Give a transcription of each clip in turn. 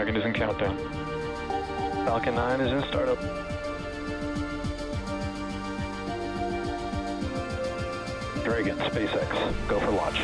Dragon is in countdown. Falcon 9 is in startup. Dragon, SpaceX, go for launch.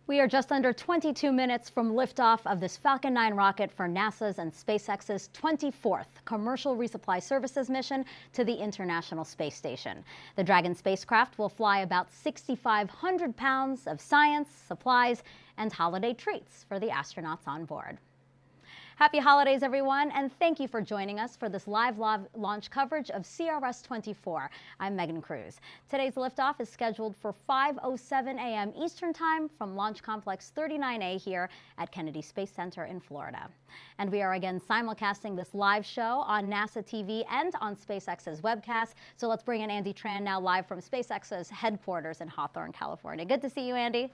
We are just under 22 minutes from liftoff of this Falcon 9 rocket for NASA's and SpaceX's 24th commercial resupply services mission to the International Space Station. The Dragon spacecraft will fly about 6,500 pounds of science, supplies, and holiday treats for the astronauts on board. Happy holidays, everyone, and thank you for joining us for this live launch coverage of CRS-24. I'm Megan Cruz. Today's liftoff is scheduled for 5:07 a.m. Eastern Time from Launch Complex 39A here at Kennedy Space Center in Florida. And we are again simulcasting this live show on NASA TV and on SpaceX's webcast. So let's bring in Andy Tran now live from SpaceX's headquarters in Hawthorne, California. Good to see you, Andy.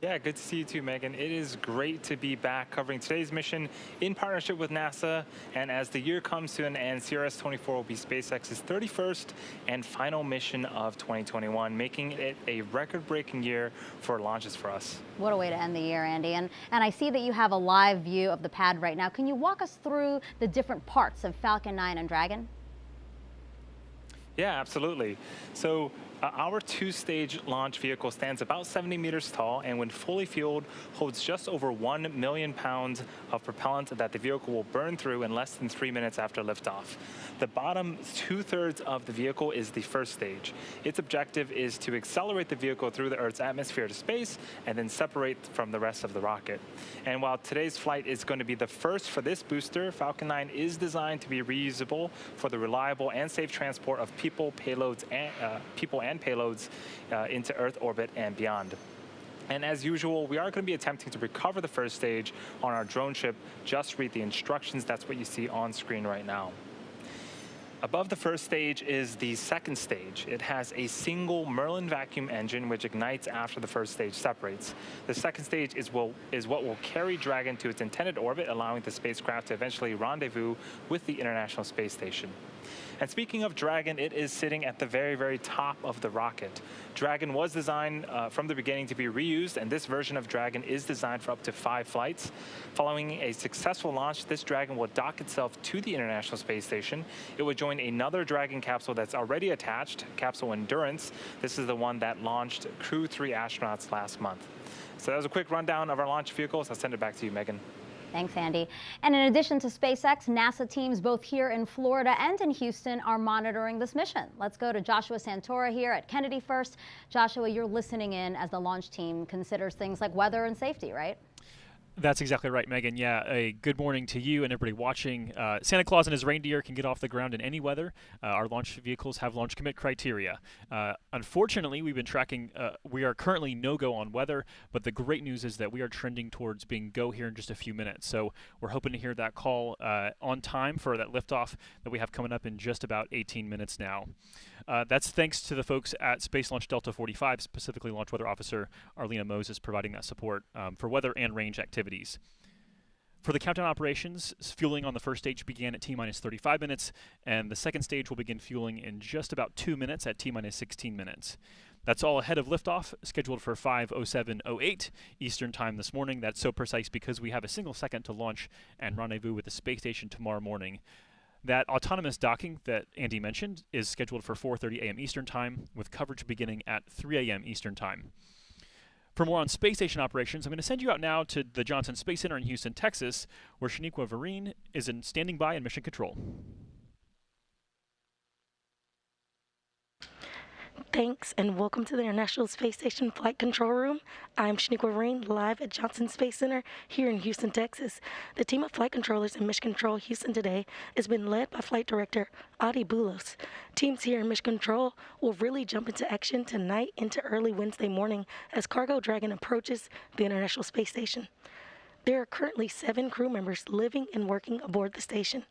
Yeah, good to see you too, Megan. It is great to be back covering today's mission in partnership with NASA. And as the year comes to an end, CRS-24 will be SpaceX's 31st and final mission of 2021, making it a record-breaking year for launches for us. What a way to end the year, Andy. And I see that you have a live view of the pad right now. Can you walk us through the different parts of Falcon 9 and Dragon? Yeah, absolutely. So our two-stage launch vehicle stands about 70 meters tall and when fully fueled holds just over 1 million pounds of propellant that the vehicle will burn through in less than 3 minutes after liftoff. The bottom two-thirds of the vehicle is the first stage. Its objective is to accelerate the vehicle through the Earth's atmosphere to space and then separate from the rest of the rocket. And while today's flight is going to be the first for this booster, Falcon 9 is designed to be reusable for the reliable and safe transport of people, payloads, and payloads into Earth orbit and beyond. And as usual, we are going to be attempting to recover the first stage on our drone ship. Just read the instructions. That's what you see on screen right now. Above the first stage is the second stage. It has a single Merlin vacuum engine which ignites after the first stage separates. The second stage is what will carry Dragon to its intended orbit, allowing the spacecraft to eventually rendezvous with the International Space Station. And speaking of Dragon, it is sitting at the very, very top of the rocket. Dragon was designed from the beginning to be reused, and this version of Dragon is designed for up to 5 flights. Following a successful launch, this Dragon will dock itself to the International Space Station. It will join another Dragon capsule that's already attached, Capsule Endurance. This is the one that launched Crew 3 astronauts last month. So that was a quick rundown of our launch vehicles. I'll send it back to you, Megan. Thanks, Andy. And in addition to SpaceX, NASA teams both here in Florida and in Houston are monitoring this mission. Let's go to Joshua Santora here at Kennedy first. Joshua, you're listening in as the launch team considers things like weather and safety, right? That's exactly right, Megan. Yeah, a good morning to you and everybody watching. Santa Claus and his reindeer can get off the ground in any weather. Our launch vehicles have launch commit criteria. Unfortunately, we've been tracking, we are currently no-go on weather, but the great news is that we are trending towards being go here in just a few minutes. So we're hoping to hear that call on time for that liftoff that we have coming up in just about 18 minutes now. That's thanks to the folks at Space Launch Delta 45, specifically Launch Weather Officer Arlena Moses, providing that support for weather and range activities. For the countdown operations, fueling on the first stage began at T-minus 35 minutes, and the second stage will begin fueling in just about 2 minutes at T-minus 16 minutes. That's all ahead of liftoff, scheduled for 5:07:08 Eastern Time this morning. That's so precise because we have a single second to launch and rendezvous with the space station tomorrow morning. That autonomous docking that Andy mentioned is scheduled for 4:30 a.m. Eastern Time, with coverage beginning at 3 a.m. Eastern Time. For more on space station operations, I'm going to send you out now to the Johnson Space Center in Houston, Texas, where Shaniqua Vereen is standing by in mission control. Thanks, and welcome to the International Space Station Flight Control Room. I'm Shaniqua Vereen, live at Johnson Space Center here in Houston, Texas. The team of flight controllers in Mission Control Houston today has been led by Flight Director Adi Boulos. Teams here in Mission Control will really jump into action tonight into early Wednesday morning as Cargo Dragon approaches the International Space Station. There are currently 7 crew members living and working aboard the station.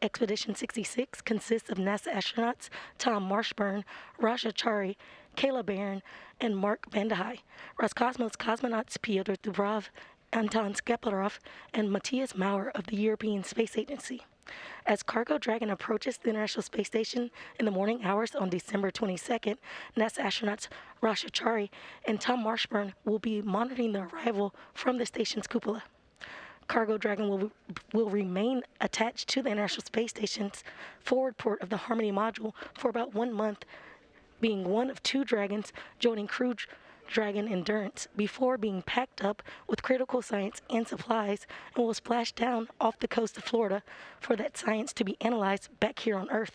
Expedition 66 consists of NASA astronauts Tom Marshburn, Rasha Chari, Kayla Barron, and Mark Vandehei. Roscosmos cosmonauts Pyotr Dubrov, Anton Skaplerov, and Matthias Maurer of the European Space Agency. As Cargo Dragon approaches the International Space Station in the morning hours on December 22nd, NASA astronauts Rasha Chari and Tom Marshburn will be monitoring the arrival from the station's cupola. Cargo Dragon will remain attached to the International Space Station's forward port of the Harmony module for about 1 month, being one of 2 Dragons joining Crew Dragon Endurance before being packed up with critical science and supplies and will splash down off the coast of Florida for that science to be analyzed back here on Earth.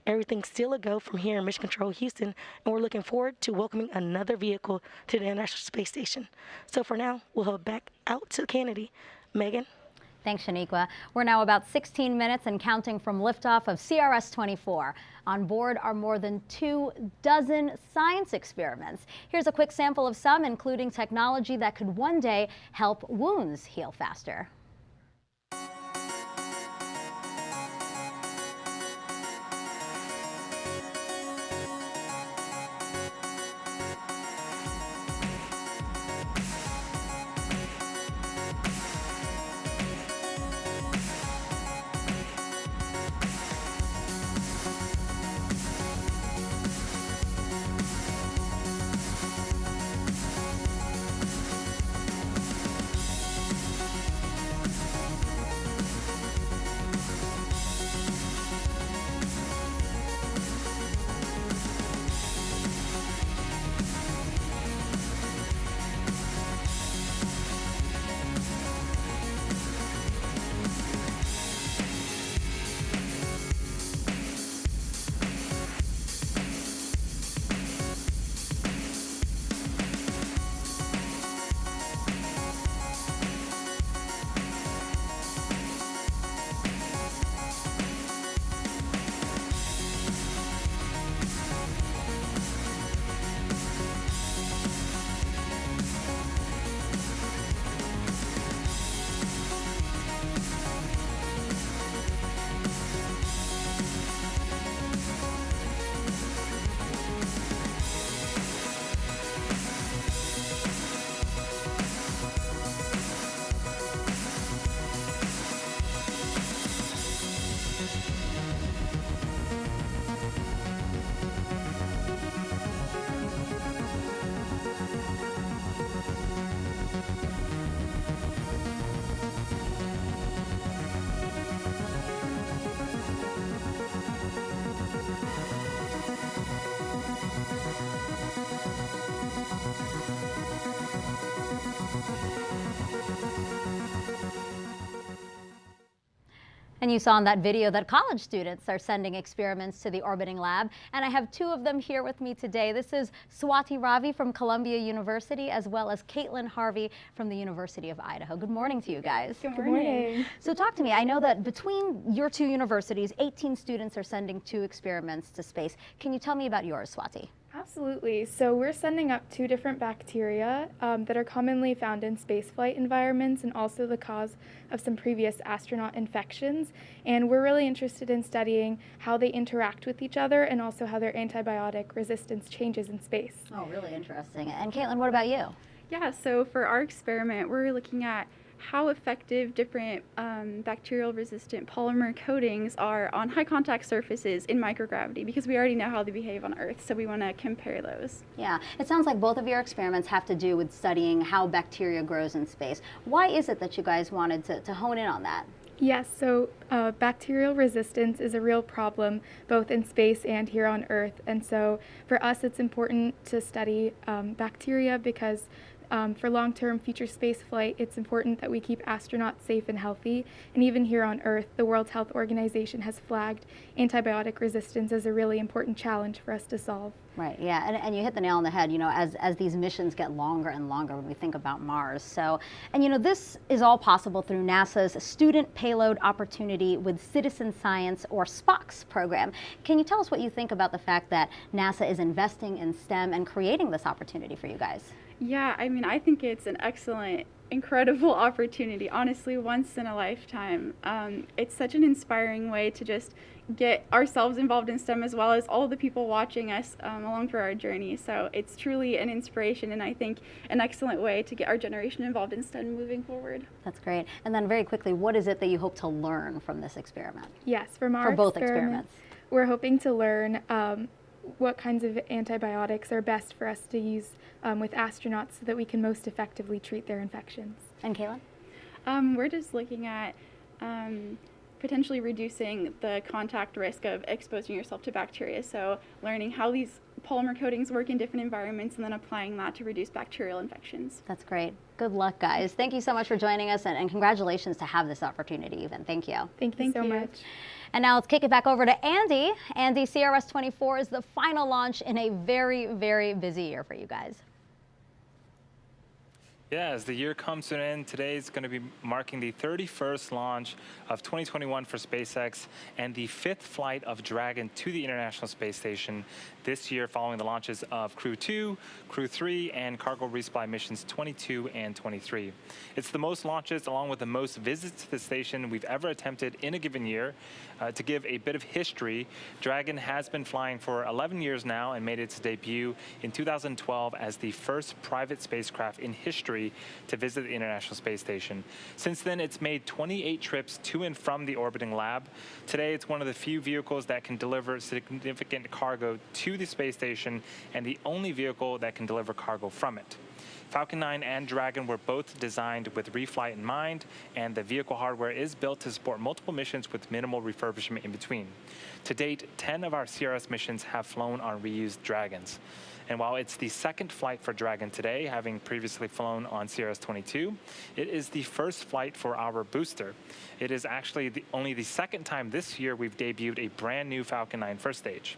Everything's still a go from here in Mission Control Houston, and we're looking forward to welcoming another vehicle to the International Space Station. So for now, we'll head back out to Kennedy. Megan? Thanks, Shaniqua. We're now about 16 minutes and counting from liftoff of CRS-24. On board are more than 24 science experiments. Here's a quick sample of some, including technology that could one day help wounds heal faster. And you saw in that video that college students are sending experiments to the orbiting lab. And I have 2 of them here with me today. This is Swati Ravi from Columbia University, as well as Caitlin Harvey from the University of Idaho. Good morning to you guys. Good morning. So talk to me. I know that between your 2 universities, 18 students are sending 2 experiments to space. Can you tell me about yours, Swati? Absolutely. So we're sending up 2 different bacteria that are commonly found in spaceflight environments and also the cause of some previous astronaut infections. And we're really interested in studying how they interact with each other and also how their antibiotic resistance changes in space. Oh, really interesting. And Caitlin, what about you? Yeah, so for our experiment, we're looking at how effective different bacterial resistant polymer coatings are on high contact surfaces in microgravity, because we already know how they behave on Earth, so we want to compare those. Yeah, it sounds like both of your experiments have to do with studying how bacteria grows in space. Why is it that you guys wanted to hone in on that? Yes, so bacterial resistance is a real problem both in space and here on Earth. And so for us, it's important to study bacteria because for long-term future space flight, it's important that we keep astronauts safe and healthy. And even here on Earth, the World Health Organization has flagged antibiotic resistance as a really important challenge for us to solve. Right, yeah, and you hit the nail on the head, you know, as these missions get longer and longer when we think about Mars. So, and you know, this is all possible through NASA's Student Payload Opportunity with Citizen Science, or SPOX program. Can you tell us what you think about the fact that NASA is investing in STEM and creating this opportunity for you guys? Yeah, I mean, I think it's an excellent incredible opportunity, honestly, once in a lifetime. It's such an inspiring way to just get ourselves involved in STEM as well as all the people watching us along for our journey. So it's truly an inspiration, and I think an excellent way to get our generation involved in STEM moving forward. That's great. And then very quickly, what is it that you hope to learn from this experiment? Yes, from our For both experiments. We're hoping to learn what kinds of antibiotics are best for us to use with astronauts so that we can most effectively treat their infections. And Kayla? We're just looking at potentially reducing the contact risk of exposing yourself to bacteria. So learning how these polymer coatings work in different environments and then applying that to reduce bacterial infections. That's great. Good luck, guys. Thank you so much for joining us, and congratulations to have this opportunity even. Thank you. Thank you so much. And now let's kick it back over to Andy. Andy, CRS-24 is the final launch in a very, very busy year for you guys. Yeah, as the year comes to an end, today is going to be marking the 31st launch of 2021 for SpaceX and the 5th flight of Dragon to the International Space Station this year, following the launches of Crew 2, Crew 3, and cargo resupply missions 22 and 23. It's the most launches, along with the most visits to the station we've ever attempted in a given year. To give a bit of history, Dragon has been flying for 11 years now and made its debut in 2012 as the first private spacecraft in history to visit the International Space Station. Since then, it's made 28 trips to and from the orbiting lab. Today, it's one of the few vehicles that can deliver significant cargo to the space station and the only vehicle that can deliver cargo from it. Falcon 9 and Dragon were both designed with reflight in mind, and the vehicle hardware is built to support multiple missions with minimal refurbishment in between. To date, 10 of our CRS missions have flown on reused Dragons. And while it's the second flight for Dragon today, having previously flown on CRS-22, it is the first flight for our booster. It is actually only the second time this year we've debuted a brand new Falcon 9 first stage.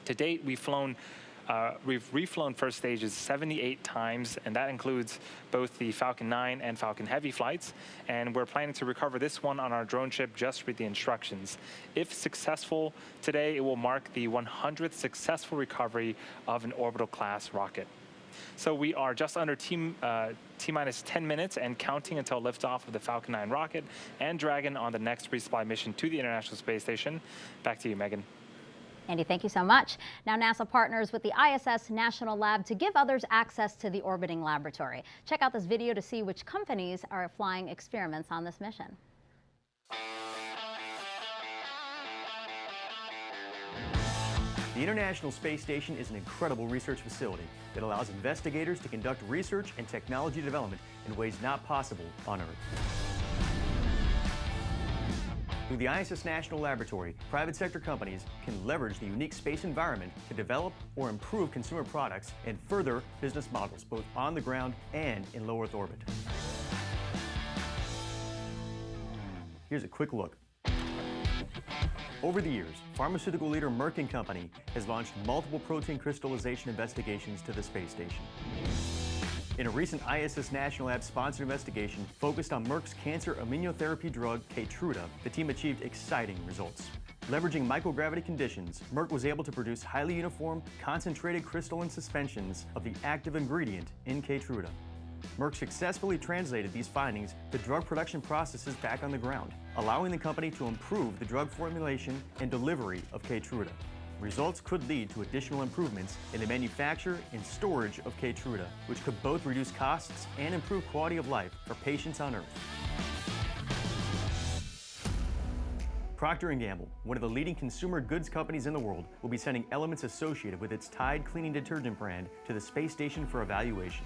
To date, we've reflown first stages 78 times, and that includes both the Falcon 9 and Falcon Heavy flights, and we're planning to recover this one on our drone ship just with the instructions. If successful today, it will mark the 100th successful recovery of an orbital class rocket. So we are just under T-minus 10 minutes and counting until liftoff of the Falcon 9 rocket and Dragon on the next resupply mission to the International Space Station. Back to you, Megan. Andy, thank you so much. Now NASA partners with the ISS National Lab to give others access to the orbiting laboratory. Check out this video to see which companies are flying experiments on this mission. The International Space Station is an incredible research facility that allows investigators to conduct research and technology development in ways not possible on Earth. Through the ISS National Laboratory, private sector companies can leverage the unique space environment to develop or improve consumer products and further business models, both on the ground and in low Earth orbit. Here's a quick look. Over the years, pharmaceutical leader Merck & Company has launched multiple protein crystallization investigations to the space station. In a recent ISS National Lab sponsored investigation focused on Merck's cancer immunotherapy drug Keytruda, the team achieved exciting results. Leveraging microgravity conditions, Merck was able to produce highly uniform, concentrated crystalline suspensions of the active ingredient in Keytruda. Merck successfully translated these findings to drug production processes back on the ground, allowing the company to improve the drug formulation and delivery of Keytruda. Results could lead to additional improvements in the manufacture and storage of Keytruda, which could both reduce costs and improve quality of life for patients on Earth. Procter & Gamble, one of the leading consumer goods companies in the world, will be sending elements associated with its Tide cleaning detergent brand to the space station for evaluation.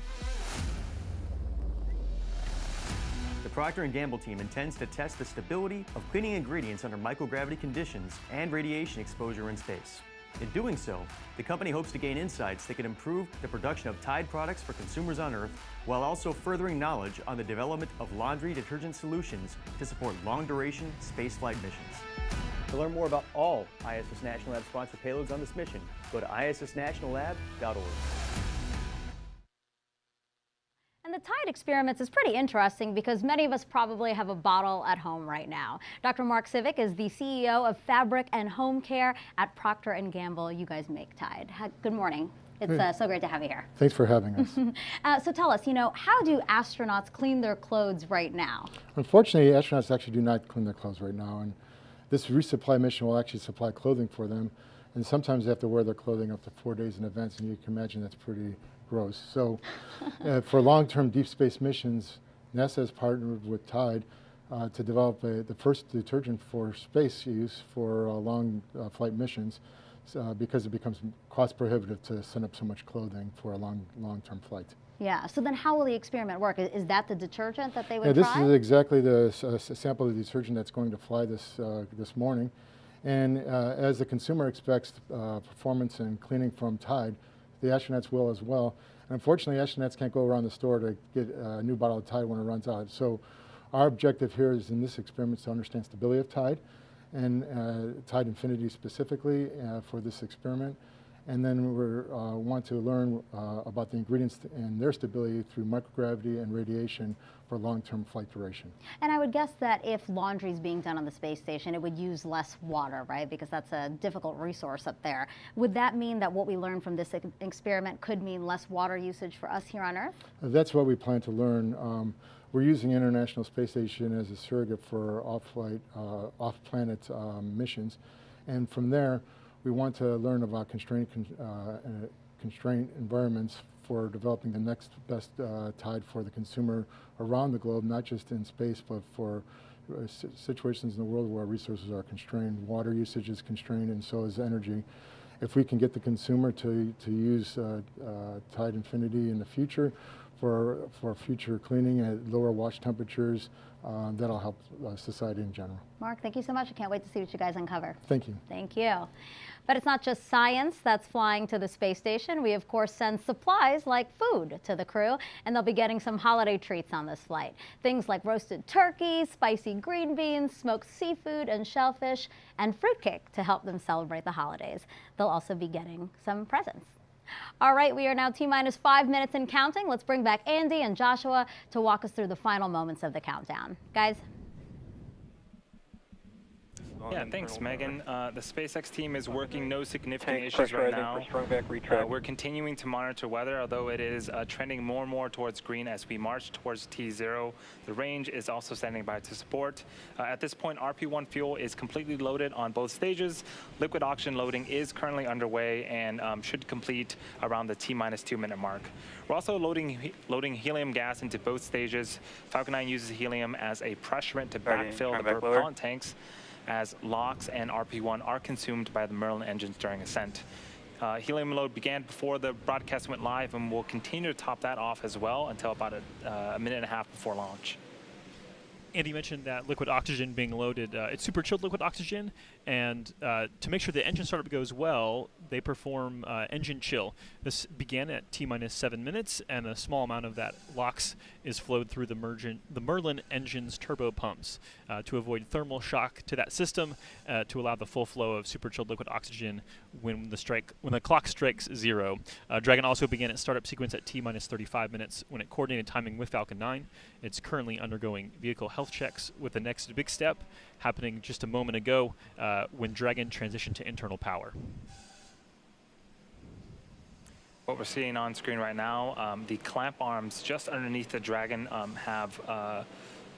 The Procter & Gamble team intends to test the stability of cleaning ingredients under microgravity conditions and radiation exposure in space. In doing so, the company hopes to gain insights that can improve the production of Tide products for consumers on Earth, while also furthering knowledge on the development of laundry detergent solutions to support long-duration spaceflight missions. To learn more about all ISS National Lab sponsored payloads on this mission, go to issnationallab.org. And the Tide experiments is pretty interesting because many of us probably have a bottle at home right now. Dr. Mark Civic is the CEO of Fabric and Home Care at Procter & Gamble. You guys make Tide. Good morning. It's so great to have you here. Thanks for having us. So tell us, how do astronauts clean their clothes right now? Unfortunately, astronauts actually do not clean their clothes right now, and this resupply mission will actually supply clothing for them, and sometimes they have to wear their clothing up to 4 days in advance, and you can imagine that's pretty gross. So for long-term deep space missions, NASA has partnered with Tide to develop the first detergent for space use for long flight missions. Because it becomes cost prohibitive to send up so much clothing for a long-term flight. Yeah, so then how will the experiment work? Is that the detergent that they would this try? is exactly the sample of the detergent that's going to fly this morning. And as the consumer expects performance and cleaning from Tide, the astronauts will as well. And unfortunately, astronauts can't go around the store to get a new bottle of Tide when it runs out. So our objective here is in this experiment to understand stability of Tide, and Tide Infinity specifically for this experiment. And then we want to learn about the ingredients and their stability through microgravity and radiation for long-term flight duration. And I would guess that if laundry is being done on the space station, it would use less water, right? Because that's a difficult resource up there. Would that mean that what we learn from this experiment could mean less water usage for us here on Earth? That's what we plan to learn. We're using International Space Station as a surrogate for off-planet missions, and from there, we want to learn about constraint environments for developing the next best Tide for the consumer around the globe, not just in space, but for situations in the world where resources are constrained. Water usage is constrained, and so is energy. If we can get the consumer to use Tide Infinity in the future, for future cleaning at lower wash temperatures, that'll help society in general. Mark, thank you so much. I can't wait to see what you guys uncover. Thank you. Thank you. But it's not just science that's flying to the space station. We, of course, send supplies like food to the crew, and they'll be getting some holiday treats on this flight. Things like roasted turkey, spicy green beans, smoked seafood and shellfish, and fruitcake to help them celebrate the holidays. They'll also be getting some presents. All right, we are now T-minus 5 minutes and counting. Let's bring back Andy and Joshua to walk us through the final moments of the countdown. Guys? Yeah, thanks, Megan. The SpaceX team is working no significant issues right now. We're continuing to monitor weather, although it is trending more and more towards green as we march towards T0. The range is also standing by to support. At this point, RP1 fuel is completely loaded on both stages. Liquid oxygen loading is currently underway and should complete around the T-minus 2 minute mark. We're also loading helium gas into both stages. Falcon 9 uses helium as a pressurant to backfill the propellant tanks, as LOX and RP1 are consumed by the Merlin engines during ascent. Helium load began before the broadcast went live, and we'll continue to top that off as well until about a minute and a half before launch. Andy mentioned that liquid oxygen being loaded. It's super chilled liquid oxygen, and to make sure the engine startup goes well, they perform engine chill. This began at T-minus 7 minutes, and a small amount of that LOX is flowed through the Merlin engine's turbo pumps to avoid thermal shock to that system, to allow the full flow of super chilled liquid oxygen when the clock strikes 0. Dragon also began its startup sequence at T-minus 35 minutes when it coordinated timing with Falcon 9. It's currently undergoing vehicle health checks, with the next big step happening just a moment ago when Dragon transitioned to internal power. What we're seeing on screen right now, the clamp arms just underneath the Dragon have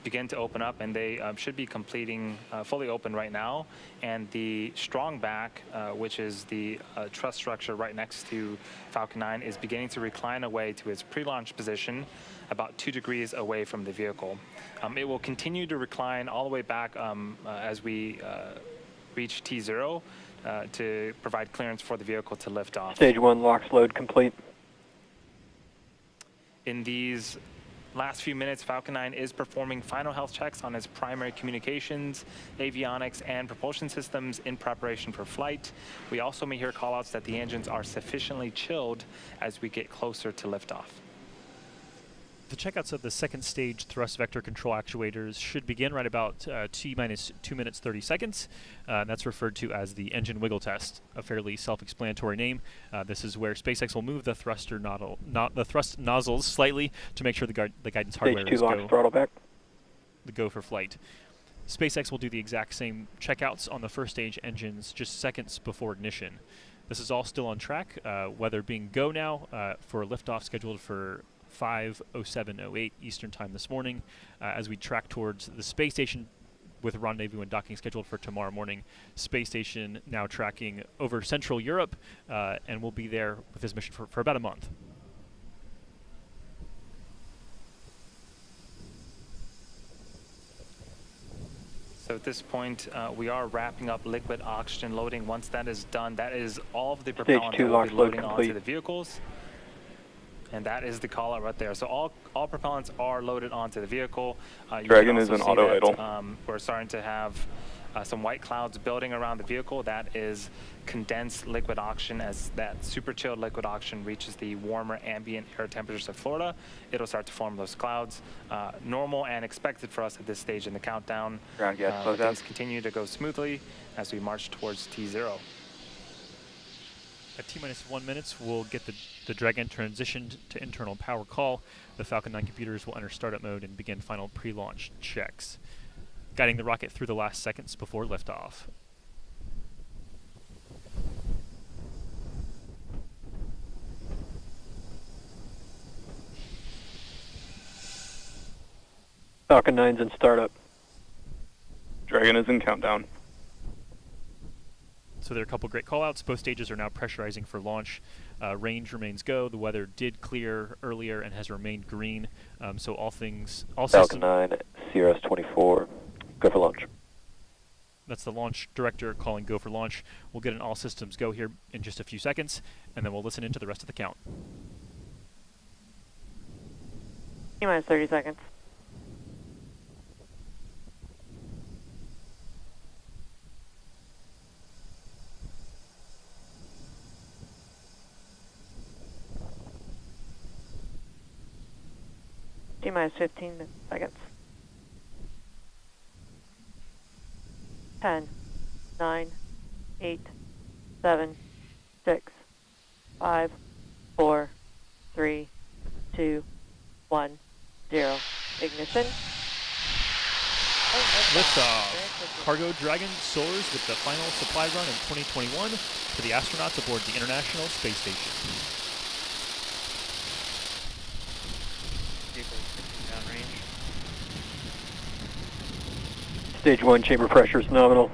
begin to open up, and they should be completing fully open right now. And the strong back, which is the truss structure right next to Falcon 9, is beginning to recline away to its pre-launch position, about 2 degrees away from the vehicle. It will continue to recline all the way back as we reach T0 to provide clearance for the vehicle to lift off. Stage 1 LOX load complete. In these last few minutes, Falcon 9 is performing final health checks on its primary communications, avionics, and propulsion systems in preparation for flight. We also may hear callouts that the engines are sufficiently chilled as we get closer to liftoff. The checkouts of the second stage thrust vector control actuators should begin right about T-minus 2 minutes 30 seconds. That's referred to as the engine wiggle test, a fairly self-explanatory name. This is where SpaceX will move the thrust nozzles slightly to make sure the guidance hardware is go for flight. SpaceX will do the exact same checkouts on the first stage engines just seconds before ignition. This is all still on track, weather being go now for liftoff scheduled for 5:07:08 Eastern Time this morning as we track towards the space station with rendezvous and docking scheduled for tomorrow morning. Space station now tracking over Central Europe, and we'll be there with this mission for about a month. So at this point, we are wrapping up liquid oxygen loading. Once that is done, that is all of the propellant that will be loading onto the vehicles. And that is the call out right there. So all propellants are loaded onto the vehicle. Dragon is an auto idle. We're starting to have some white clouds building around the vehicle. That is condensed liquid oxygen. As that super chilled liquid oxygen reaches the warmer ambient air temperatures of Florida, it'll start to form those clouds. Normal and expected for us at this stage in the countdown. Things continue to go smoothly as we march towards T0. At T-minus 1 minute, we'll get the Dragon transitioned to internal power call. The Falcon 9 computers will enter startup mode and begin final pre-launch checks, guiding the rocket through the last seconds before liftoff. Falcon 9's in startup. Dragon is in countdown. So there are a couple great callouts. Both stages are now pressurizing for launch. Range remains go. The weather did clear earlier and has remained green. So all Falcon 9, CRS-24, go for launch. That's the launch director calling go for launch. We'll get an all systems go here in just a few seconds, and then we'll listen into the rest of the count. T-minus 30 seconds. T-minus 15 seconds. 10, 9, 8, 7, 6, 5, 4, 3, 2, 1, 0. Ignition. Liftoff. Cargo Dragon soars with the final supply run in 2021 to the astronauts aboard the International Space Station. Stage 1 chamber pressure is nominal.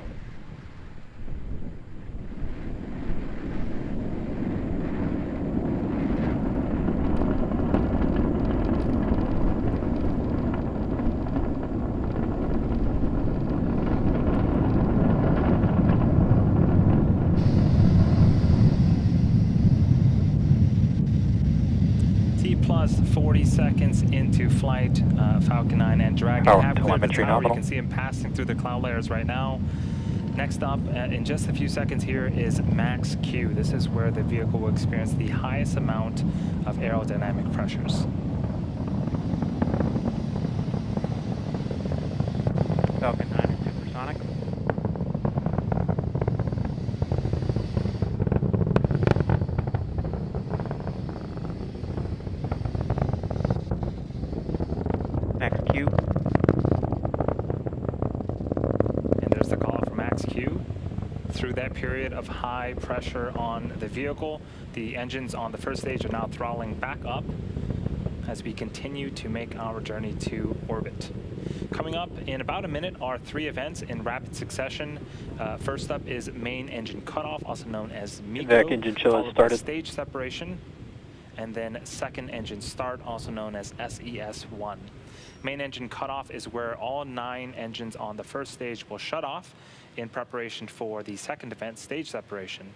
Plus 40 seconds into flight, Falcon 9 and Dragon have cleared the tower. You can see them passing through the cloud layers right now. Next up, in just a few seconds here, is max Q. This is where the vehicle will experience the highest amount of aerodynamic pressures. Falcon 9 is supersonic. Max Q. And there's the call for max Q. Through that period of high pressure on the vehicle, the engines on the first stage are now throttling back up as we continue to make our journey to orbit. Coming up in about a minute are 3 events in rapid succession. First up is main engine cutoff, also known as MECO, Engine chill followed by started. stage separation, and then second engine start, also known as SES-1. Main engine cutoff is where all 9 engines on the first stage will shut off in preparation for the second event, stage separation.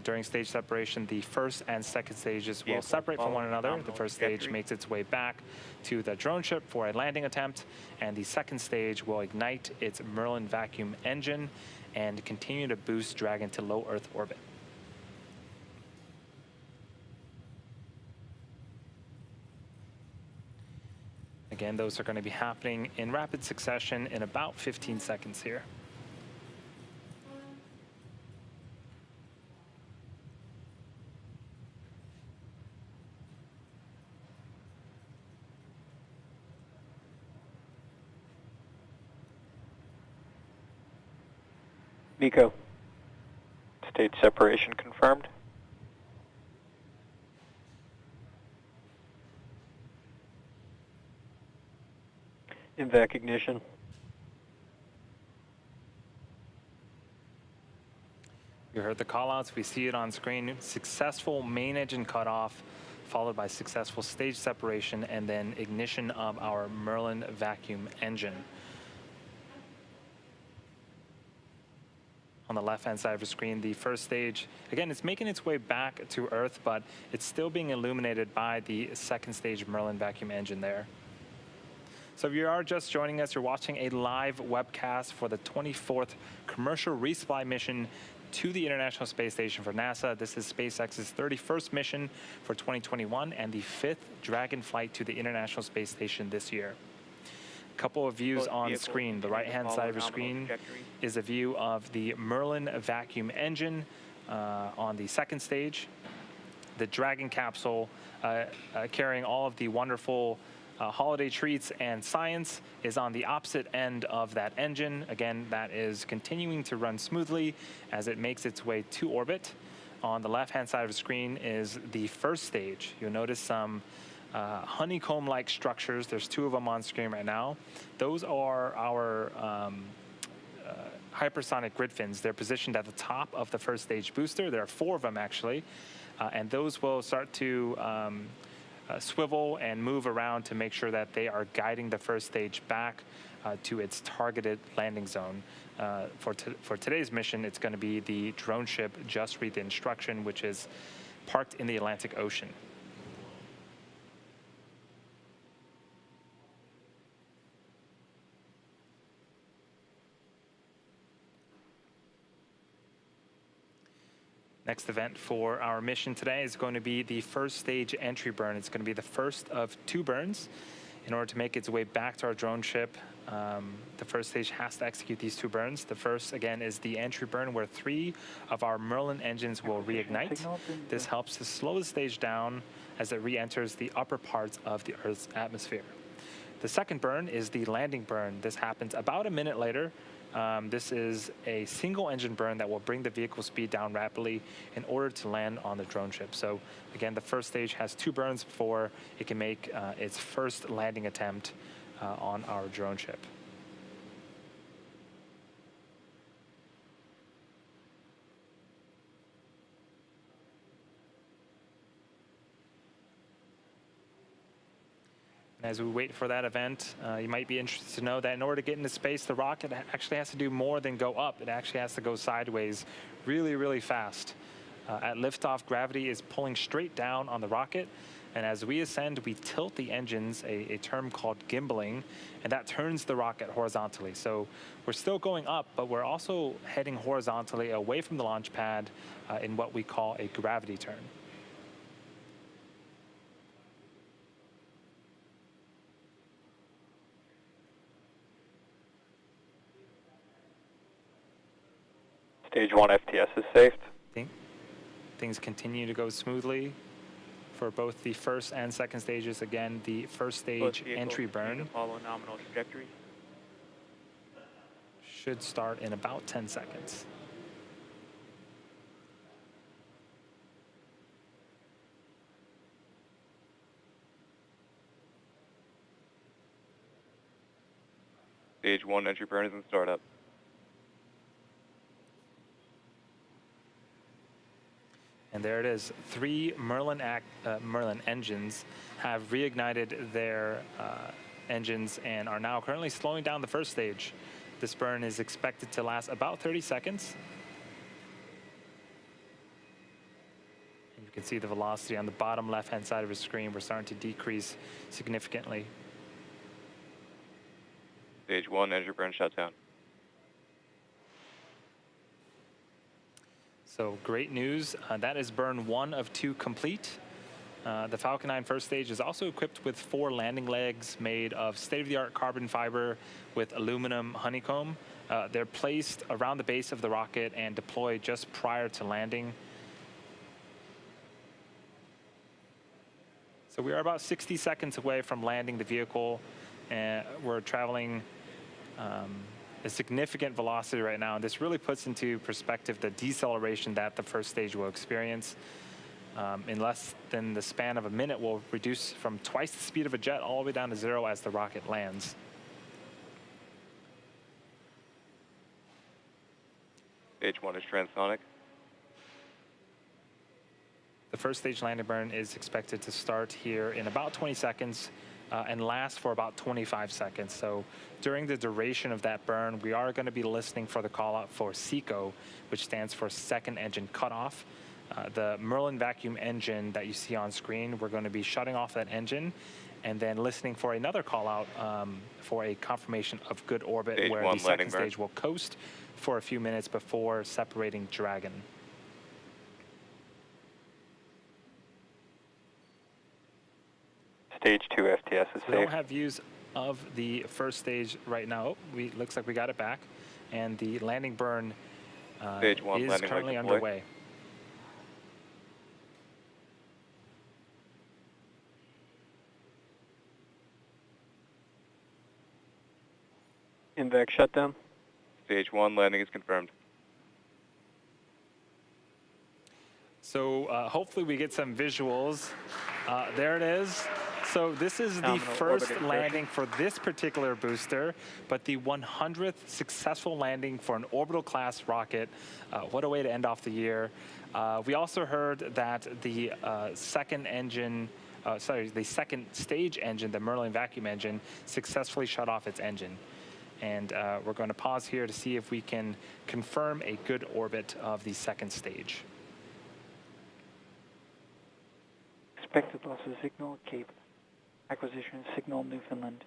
During stage separation, the first and second stages will separate from one another. The first stage makes its way back to the drone ship for a landing attempt, and the second stage will ignite its Merlin vacuum engine and continue to boost Dragon to low Earth orbit. Again, those are going to be happening in rapid succession in about 15 seconds here. MECO. Stage separation confirmed. Invac ignition. You heard the callouts. We see it on screen. Successful main engine cutoff, followed by successful stage separation, and then ignition of our Merlin vacuum engine. On the left-hand side of the screen, the first stage, again, it's making its way back to Earth, but it's still being illuminated by the second stage Merlin vacuum engine there. So if you are just joining us, you're watching a live webcast for the 24th commercial resupply mission to the International Space Station for NASA. This is SpaceX's 31st mission for 2021 and the 5th Dragon flight to the International Space Station this year. A couple of views on screen. The right-hand side of the screen is a view of the Merlin vacuum engine on the second stage. The Dragon capsule carrying all of the wonderful holiday treats and science is on the opposite end of that engine. Again, that is continuing to run smoothly as it makes its way to orbit. On the left-hand side of the screen is the first stage. You'll notice some honeycomb-like structures. There's two of them on screen right now. Those are our hypersonic grid fins. They're positioned at the top of the first stage booster. There are 4 of them, actually. And those will start to swivel and move around to make sure that they are guiding the first stage back to its targeted landing zone. For today's mission, it's going to be the drone ship Just Read the Instruction, which is parked in the Atlantic Ocean. Next event for our mission today is going to be the first stage entry burn. It's going to be the first of 2 burns. In order to make its way back to our drone ship, the first stage has to execute these 2 burns. The first, again, is the entry burn where 3 of our Merlin engines will reignite. This helps to slow the stage down as it re-enters the upper parts of the Earth's atmosphere. The second burn is the landing burn. This happens about a minute later. This is a single engine burn that will bring the vehicle speed down rapidly in order to land on the drone ship. So again, the first stage has 2 burns before it can make its first landing attempt on our drone ship. As we wait for that event, you might be interested to know that in order to get into space, the rocket actually has to do more than go up. It actually has to go sideways really, really fast. At liftoff, gravity is pulling straight down on the rocket. And as we ascend, we tilt the engines, a term called gimbaling, and that turns the rocket horizontally. So we're still going up, but we're also heading horizontally away from the launch pad in what we call a gravity turn. Stage 1 FTS is safe. Things continue to go smoothly for both the first and second stages. Again, the first stage entry burn follow nominal trajectory. should start in about 10 seconds. Stage 1 entry burn is in startup. And there it is. 3 Merlin engines have reignited their engines and are now currently slowing down the first stage. This burn is expected to last about 30 seconds. And you can see the velocity on the bottom left-hand side of the screen. We're starting to decrease significantly. Stage 1 entry burn shutdown. So great news. That is burn 1 of 2 complete. The Falcon 9 first stage is also equipped with 4 landing legs made of state-of-the-art carbon fiber with aluminum honeycomb. They're placed around the base of the rocket and deployed just prior to landing. So we are about 60 seconds away from landing the vehicle, and we're traveling a significant velocity right now. And this really puts into perspective the deceleration that the first stage will experience. In less than the span of a minute, we'll reduce from twice the speed of a jet all the way down to 0 as the rocket lands. Stage 1 is transonic. The first stage landing burn is expected to start here in about 20 seconds and last for about 25 seconds. So during the duration of that burn, we are going to be listening for the call out for SECO, which stands for second engine cutoff. The Merlin vacuum engine that you see on screen, we're going to be shutting off that engine and then listening for another call out for a confirmation of good orbit, Stage where 1 the landing second burn. stage will coast for a few minutes before separating Dragon. Stage 2 FTS is We don't safe. have views of the first stage right now. Looks like we got it back, and the landing burn Stage 1 is landing currently leg deploy. underway. Invac shutdown. Stage 1 landing is confirmed. So hopefully we get some visuals. There it is. So this is the Nominal first orbit insertion. landing for this particular booster, but the 100th successful landing for an orbital class rocket. What a way to end off the year. We also heard that the second stage engine, the Merlin vacuum engine, successfully shut off its engine. And we're going to pause here to see if we can confirm a good orbit of the second stage. Expected loss of signal Cape. Acquisition signal Newfoundland.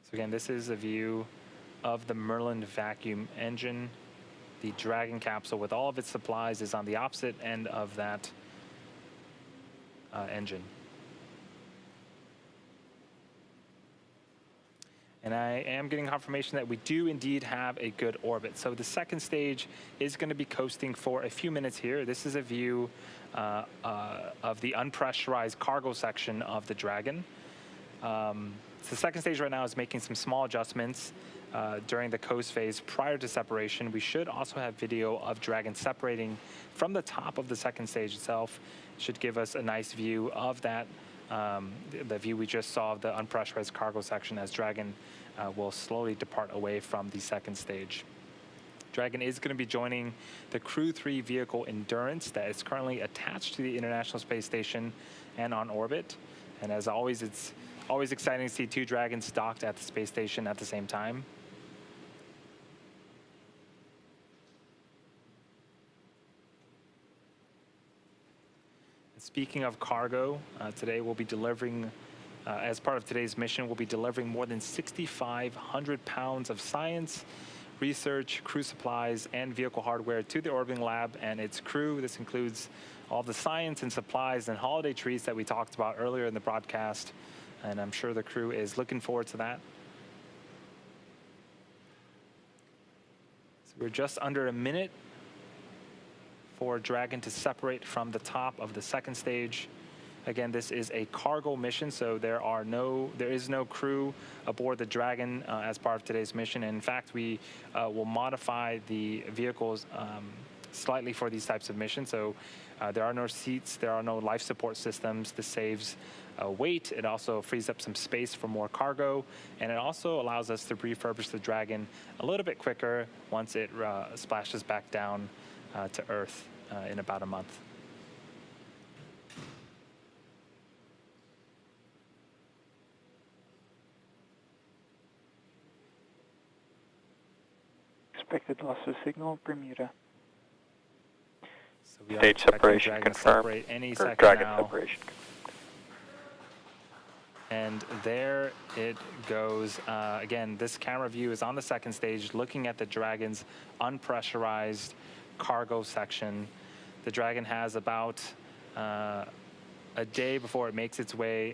So again, this is a view of the Merlin vacuum engine. The Dragon capsule with all of its supplies is on the opposite end of that engine. And I am getting confirmation that we do indeed have a good orbit. So the second stage is going to be coasting for a few minutes here. This is a view of the unpressurized cargo section of the Dragon. So the second stage right now is making some small adjustments during the coast phase prior to separation. We should also have video of Dragon separating from the top of the second stage itself. Should give us a nice view of that. The view we just saw of the unpressurized cargo section as Dragon will slowly depart away from the second stage. Dragon is going to be joining the Crew 3 vehicle Endurance that is currently attached to the International Space Station and on orbit. And as always, it's always exciting to see two Dragons docked at the space station at the same time. Speaking of cargo, today we'll be delivering, as part of today's mission, we'll be delivering more than 6,500 pounds of science, research, crew supplies, and vehicle hardware to the orbiting lab and its crew. This includes all the science and supplies and holiday treats that we talked about earlier in the broadcast, and I'm sure the crew is looking forward to that. So we're just under a minute for Dragon to separate from the top of the second stage. Again, this is a cargo mission, so there is no crew aboard the Dragon as part of today's mission. And in fact, we will modify the vehicles slightly for these types of missions. So there are no seats, there are no life support systems. This saves weight. It also frees up some space for more cargo, and it also allows us to refurbish the Dragon a little bit quicker once it splashes back down to Earth in about a month. Expected loss of signal Bermuda. So we are Stage expecting separation Dragon to confirmed. separate any Or second Dragon now. separation. And there it goes. Again, this camera view is on the second stage, looking at the Dragon's unpressurized cargo section. The Dragon has about a day before it makes its way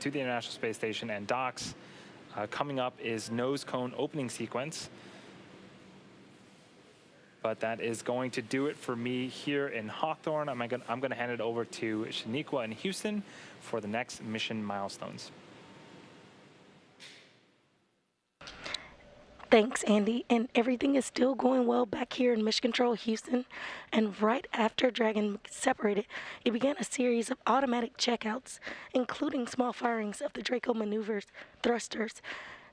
to the International Space Station and docks. Coming up is nose cone opening sequence. But that is going to do it for me here in Hawthorne. I'm going to hand it over to Shaniqua in Houston for the next mission milestones. Thanks, Andy. And everything is still going well back here in Mission Control, Houston. And right after Dragon separated, it began a series of automatic checkouts, including small firings of the Draco maneuvers thrusters.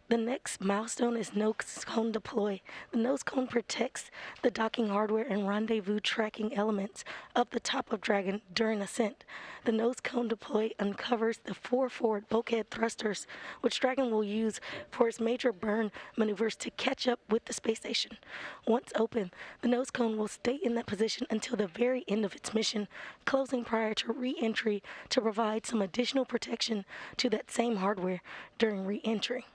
The next milestone is nose cone deploy. The nose cone protects the docking hardware and rendezvous tracking elements of the top of Dragon during ascent. The nose cone deploy uncovers the 4 forward bulkhead thrusters, which Dragon will use for its major burn maneuvers to catch up with the space station. Once open, the nose cone will stay in that position until the very end of its mission, closing prior to re-entry to provide some additional protection to that same hardware during re-entry.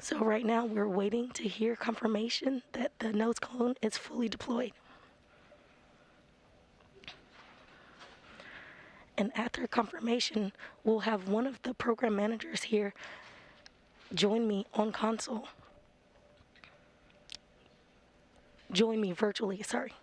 So right now we're waiting to hear confirmation that the nose cone is fully deployed. And after confirmation, we'll have one of the program managers here join me on console. Join me virtually, sorry.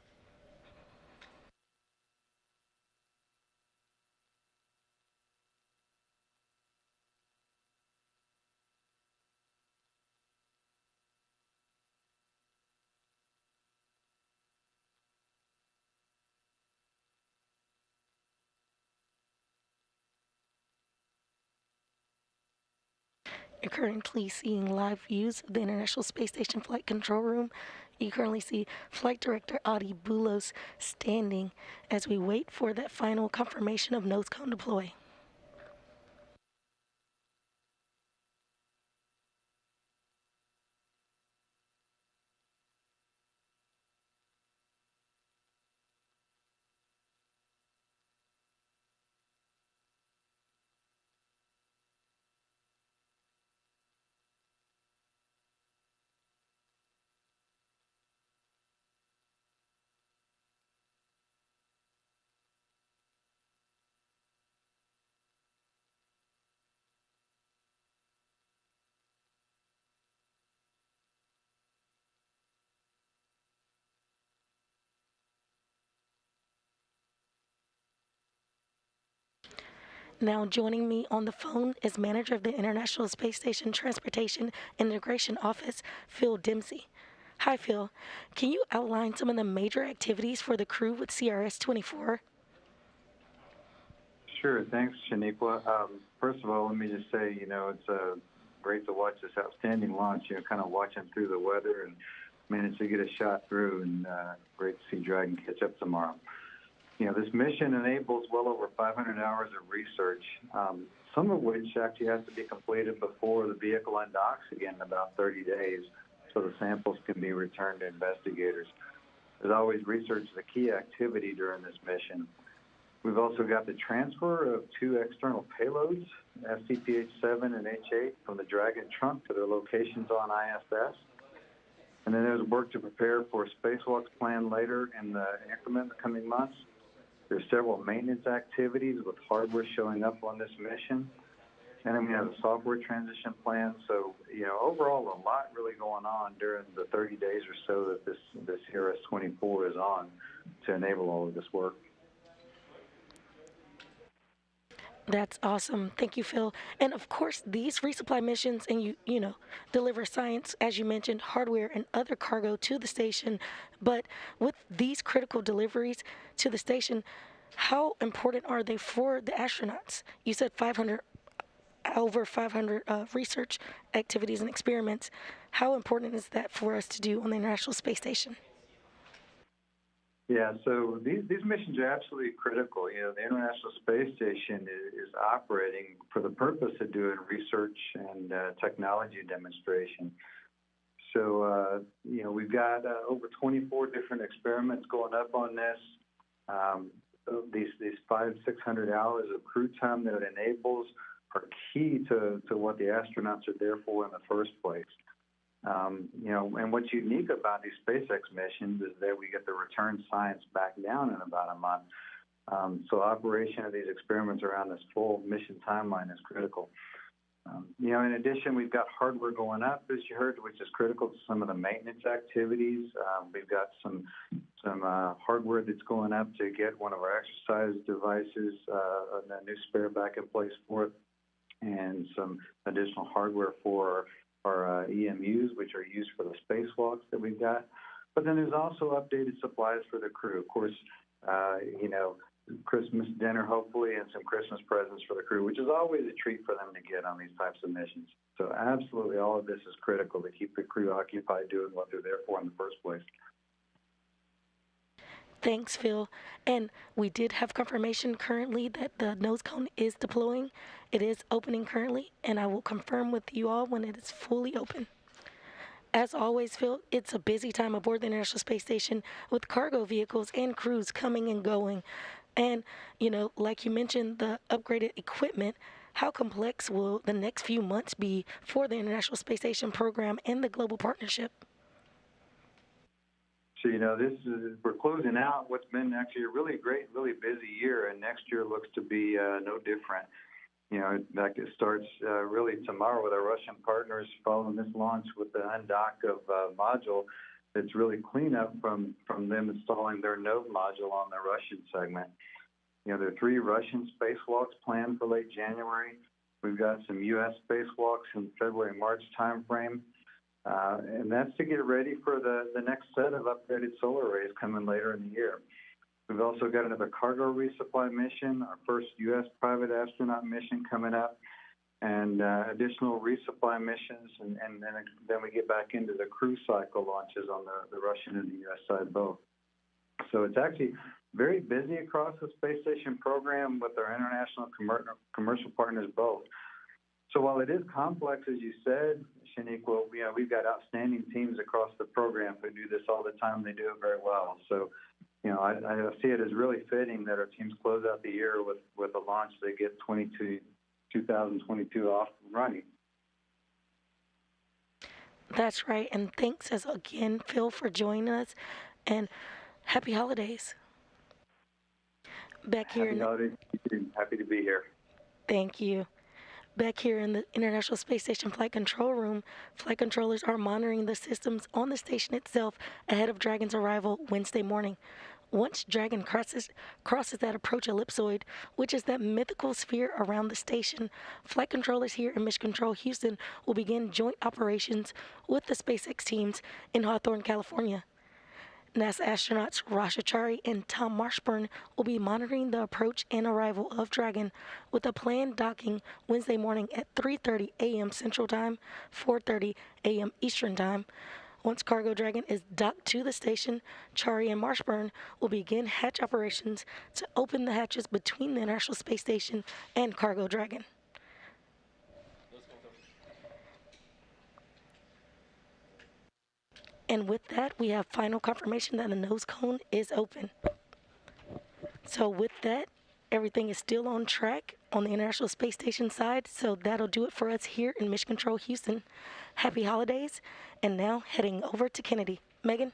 You're currently seeing live views of the International Space Station Flight Control Room. You currently see Flight Director Adi Boulos standing as we wait for that final confirmation of nose cone deploy. Now joining me on the phone is manager of the International Space Station Transportation Integration Office, Phil Dempsey. Hi, Phil. Can you outline some of the major activities for the crew with CRS-24? Sure. Thanks, Shaniqua. First of all, let me just say, it's great to watch this outstanding launch, kind of watching through the weather and manage to get a shot through, and great to see Dragon catch up tomorrow. This mission enables well over 500 hours of research, some of which actually has to be completed before the vehicle undocks again in about 30 days, so the samples can be returned to investigators. As always, research is a key activity during this mission. We've also got the transfer of 2 external payloads, SCP-H7 and H8, from the Dragon trunk to their locations on ISS. And then there's work to prepare for spacewalks planned later in the increment in the coming months. There's several maintenance activities with hardware showing up on this mission. And then we have a software transition plan. So, overall, a lot really going on during the 30 days or so that this CRS-24 is on to enable all of this work. That's awesome. Thank you, Phil. And of course, these resupply missions and you deliver science, as you mentioned, hardware and other cargo to the station. But with these critical deliveries to the station, how important are they for the astronauts? You said over 500 research activities and experiments. How important is that for us to do on the International Space Station? Yeah, so these missions are absolutely critical. The International Space Station is operating for the purpose of doing research and technology demonstration. So, we've got over 24 different experiments going up on this. These 500-600 hours of crew time that it enables are key to what the astronauts are there for in the first place. And what's unique about these SpaceX missions is that we get the return science back down in about a month. So operation of these experiments around this full mission timeline is critical. In addition, we've got hardware going up, as you heard, which is critical to some of the maintenance activities. We've got some hardware that's going up to get one of our exercise devices, a new spare back in place for it, and some additional hardware for EMUs, which are used for the spacewalks that we've got. But then there's also updated supplies for the crew. Of course, Christmas dinner, hopefully, and some Christmas presents for the crew, which is always a treat for them to get on these types of missions. So absolutely all of this is critical to keep the crew occupied doing what they're there for in the first place. Thanks, Phil. And we did have confirmation currently that the nose cone is deploying. It is opening currently, and I will confirm with you all when it is fully open. As always, Phil, it's a busy time aboard the International Space Station with cargo vehicles and crews coming and going. And, like you mentioned, the upgraded equipment, how complex will the next few months be for the International Space Station program and the global partnership? So, we're closing out what's been actually a really great, really busy year, and next year looks to be no different. In fact, it starts really tomorrow with our Russian partners following this launch with the undock of module. It's really cleanup from them installing their node module on the Russian segment. There are 3 Russian spacewalks planned for late January. We've got some U.S. spacewalks in February-March timeframe. And that's to get ready for the next set of upgraded solar arrays coming later in the year. We've also got another cargo resupply mission, our first U.S. private astronaut mission coming up, and additional resupply missions, and then we get back into the crew cycle launches on the Russian and the U.S. side both. So it's actually very busy across the space station program with our international commercial partners both. So while it is complex, as you said, Shaniqua, we've got outstanding teams across the program who do this all the time. They do it very well. So, I see it as really fitting that our teams close out the year with a launch that gets 2022 off and running. That's right. And thanks again, Phil, for joining us. And happy holidays. Happy holidays. Happy to be here. Thank you. Back here in the International Space Station Flight Control Room, flight controllers are monitoring the systems on the station itself ahead of Dragon's arrival Wednesday morning. Once Dragon crosses that approach ellipsoid, which is that mythical sphere around the station, flight controllers here in Mission Control Houston will begin joint operations with the SpaceX teams in Hawthorne, California. NASA astronauts Rasha Chari and Tom Marshburn will be monitoring the approach and arrival of Dragon with a planned docking Wednesday morning at 3:30 a.m. Central Time, 4:30 a.m. Eastern Time. Once Cargo Dragon is docked to the station, Chari and Marshburn will begin hatch operations to open the hatches between the International Space Station and Cargo Dragon. And with that, we have final confirmation that the nose cone is open. So with that, everything is still on track on the International Space Station side. So that'll do it for us here in Mission Control Houston. Happy holidays. And now heading over to Kennedy. Megan?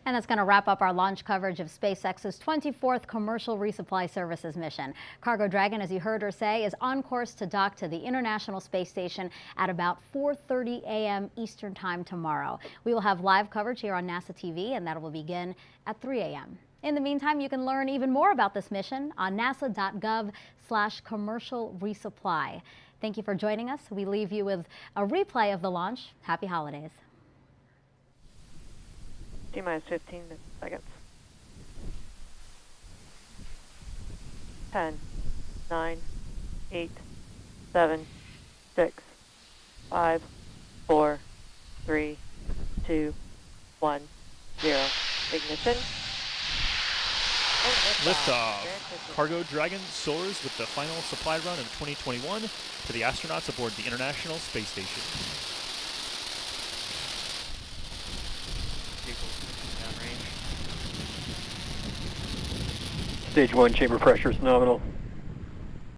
And that's going to wrap up our launch coverage of SpaceX's 24th Commercial Resupply Services mission. Cargo Dragon, as you heard her say, is on course to dock to the International Space Station at about 4:30 a.m. Eastern Time tomorrow. We will have live coverage here on NASA TV, and that will begin at 3 a.m. In the meantime, you can learn even more about this mission on nasa.gov/commercial resupply. Thank you for joining us. We leave you with a replay of the launch. Happy holidays. T-minus 15 seconds. 10, 9, 8, 7, 6, 5, 4, 3, 2, 1, 0. Ignition. Liftoff. Cargo Dragon soars with the final supply run of 2021 to the astronauts aboard the International Space Station. Stage 1 chamber pressure is nominal.